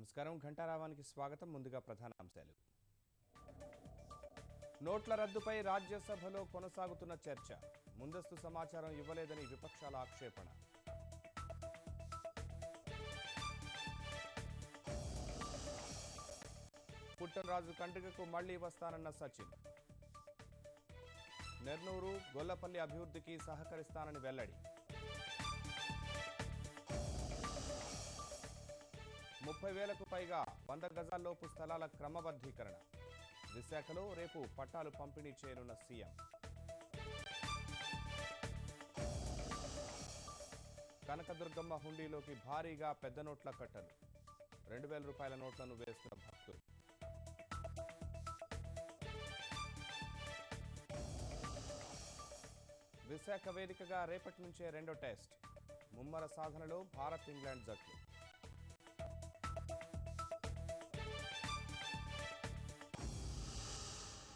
నమస్కారం ఘంటారావానికి స్వాగతం. ముందుగా ప్రధాన అంశాలు. నోట్ల రద్దుపై రాజ్యసభలో కొనసాగుతున్న చర్చ. ముందస్తు సమాచారం ఇవ్వలేదని విపక్షాల ఆక్షేపణ. పుట్టనరాజు కండ్రిగకు మళ్లీ వస్తానన్న సచిన్. నెర్నూరు, గొల్లపల్లి అభివృద్ధికి సహకరిస్తానని వెల్లడి. 30,000కు పైగా 100 గజాల్లోపు స్థలాల క్రమబద్ధీకరణ. విశాఖలో రేపు పట్టాలు పంపిణీ చేయనున్న సీఎం. కనకదుర్గమ్మ హుండీలోకి భారీగా పెద్ద నోట్ల కట్టలు. 2,000 రూపాయల నోట్లను వేస్తున్న భక్తులు. విశాఖ వేదికగా రేపటి నుంచే రెండో టెస్ట్. ముమ్మర సాధనలో భారత్, ఇంగ్లాండ్ జట్లు.